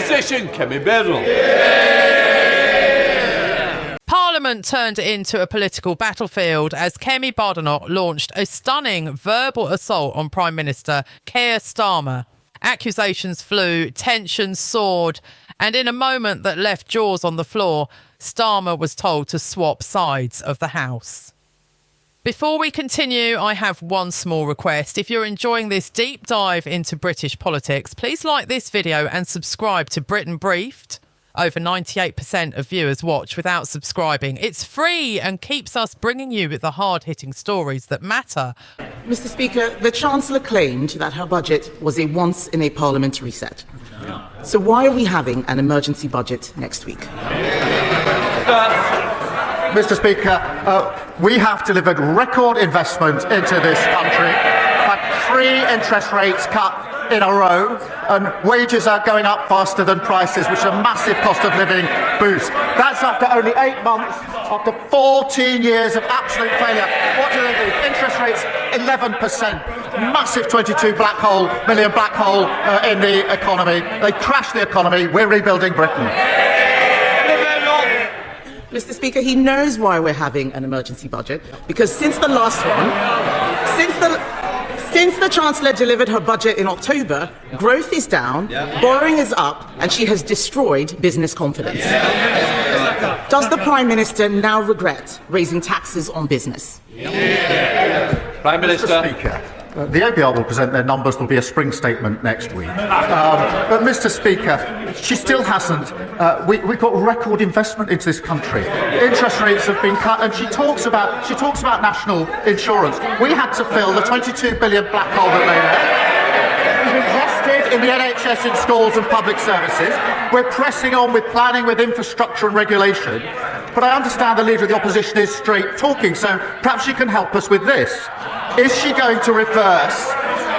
Opposition, Kemi Bedell. Parliament turned into a political battlefield as Kemi Badenoch launched a stunning verbal assault on Prime Minister Keir Starmer. Accusations flew, tensions soared, and in a moment that left jaws on the floor, Starmer was told to swap sides of the House. Before we continue, I have one small request. If you're enjoying this deep dive into British politics, please like this video and subscribe to Britain Briefed. Over 98% of viewers watch without subscribing. It's free and keeps us bringing you the hard-hitting stories that matter. Mr. Speaker, the Chancellor claimed that her budget was a once-in-a-Parliament reset. So why are we having an emergency budget next week? Mr. Speaker, we have delivered record investment into this country, had 3 interest rates cut in a row, and wages are going up faster than prices, which is a massive cost of living boost. That's after only 8 months, after 14 years of absolute failure. What do they do? Interest rates 11%, massive 22 million black hole in the economy. They crashed the economy. We're rebuilding Britain. Mr. Speaker, he knows why we're having an emergency budget, because since the last one, since the Chancellor delivered her budget in October, growth is down, borrowing is up, and she has destroyed business confidence. Does the Prime Minister now regret raising taxes on business? Prime Minister. Mr. Speaker, the OBR will present their numbers. There'll be a spring statement next week. But, Mr. Speaker, she still hasn't. We've got record investment into this country. Interest rates have been cut, and she talks about national insurance. We had to fill the 22 billion black hole that lay there. We've invested in the NHS, in schools and public services. We're pressing on with planning, with infrastructure and regulation. But I understand the Leader of the Opposition is straight talking, so perhaps she can help us with this. Is she going to reverse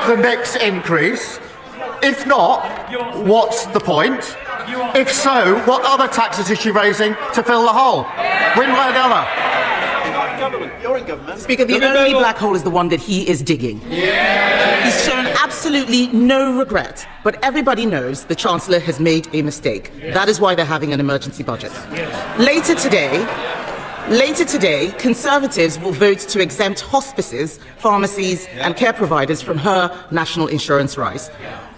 the next increase? If not, what's the point? If so, what other taxes is she raising to fill the hole? One way or the other. You're in government. Speaker, the only black hole is the one that he is digging. He's shown absolutely no regret, but everybody knows the Chancellor has made a mistake. That is why they're having an emergency budget. Later today, Conservatives will vote to exempt hospices, pharmacies and care providers from her national insurance rise.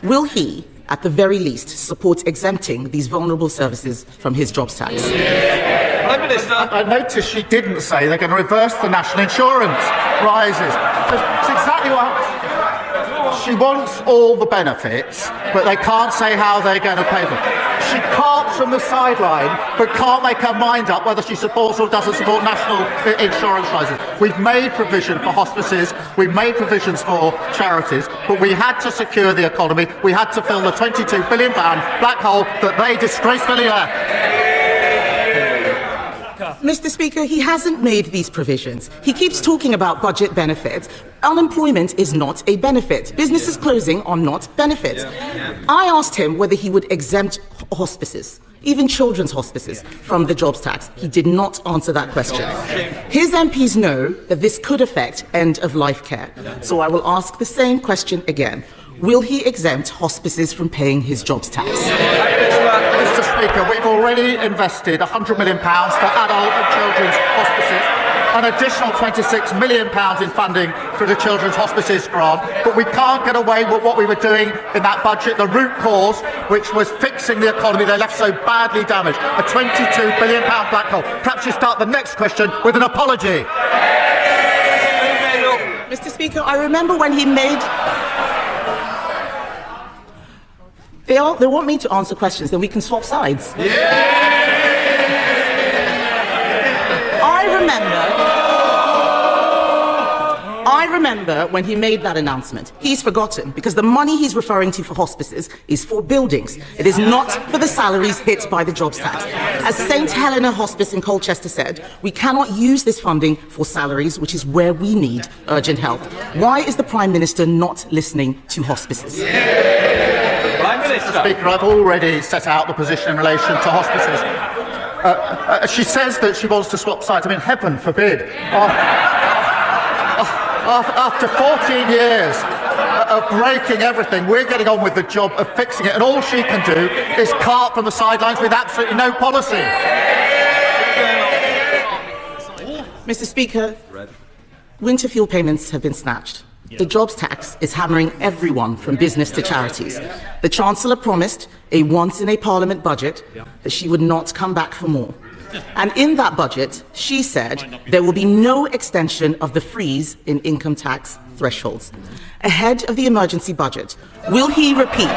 Will he, at the very least, support exempting these vulnerable services from his jobs tax? Prime Minister. I noticed she didn't say they're going to reverse the national insurance rises. It's exactly what she wants all the benefits, but they can't say how they're going to pay them. She carps from the sideline, but can't make her mind up whether she supports or doesn't support national insurance rises. We've made provision for hospices, we've made provisions for charities, but we had to secure the economy. We had to fill the £22 billion black hole that they disgracefully left. Mr. Speaker, he hasn't made these provisions. He keeps talking about budget benefits. Unemployment is not a benefit. Businesses closing are not benefits. I asked him whether he would exempt hospices, even children's hospices, from the jobs tax. He did not answer that question. His MPs know that this could affect end-of-life care. So I will ask the same question again. Will he exempt hospices from paying his jobs tax? Mr. Speaker, we've already invested £100 million for adult and children's hospices, an additional £26 million in funding through the Children's Hospices grant, but we can't get away with what we were doing in that budget, the root cause, which was fixing the economy they left so badly damaged, a £22 billion black hole. Perhaps you start the next question with an apology. Mr. Speaker, I remember when he made... They want me to answer questions, then we can swap sides. I remember when he made that announcement. He's forgotten, because the money he's referring to for hospices is for buildings. It is not for the salaries hit by the jobs tax. As St Helena Hospice in Colchester said, we cannot use this funding for salaries, which is where we need urgent help. Why is the Prime Minister not listening to hospices? Mr. Speaker, I've already set out the position in relation to hospices. She says that she wants to swap sides. I mean, heaven forbid. After 14 years of breaking everything. We're getting on with the job of fixing it, and all she can do is cart from the sidelines with absolutely no policy. Mr. Speaker, winter fuel payments have been snatched. The jobs tax is hammering everyone from business to charities. The Chancellor promised a once-in-a-Parliament budget that she would not come back for more. And in that budget, she said there will be no extension of the freeze in income tax thresholds. Ahead of the emergency budget, will he repeat?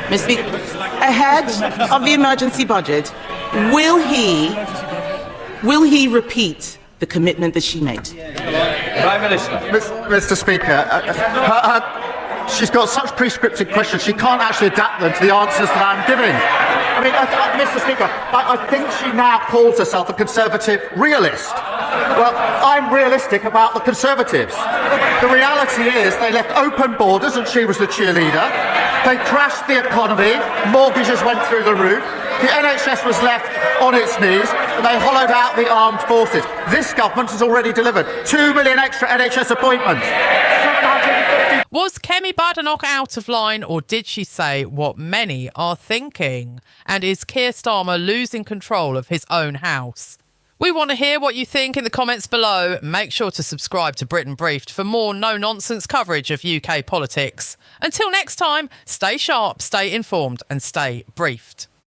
Mr. Speaker, ahead of the emergency budget, will he repeat the commitment that she made? Prime Minister. Mr. Speaker, she's got such prescriptive questions, she can't actually adapt them to the answers that I'm giving. I mean, Mr. Speaker, I think she now calls herself a Conservative realist. Well, I'm realistic about the Conservatives. The reality is they left open borders and she was the cheerleader. They crashed the economy, mortgages went through the roof, the NHS was left on its knees, and they hollowed out the armed forces. This government has already delivered 2 million extra NHS appointments. 750. Was Kemi Badenoch out of line, or did she say what many are thinking? And is Keir Starmer losing control of his own house? We want to hear what you think in the comments below. Make sure to subscribe to Britain Briefed for more no-nonsense coverage of UK politics. Until next time, stay sharp, stay informed and stay briefed.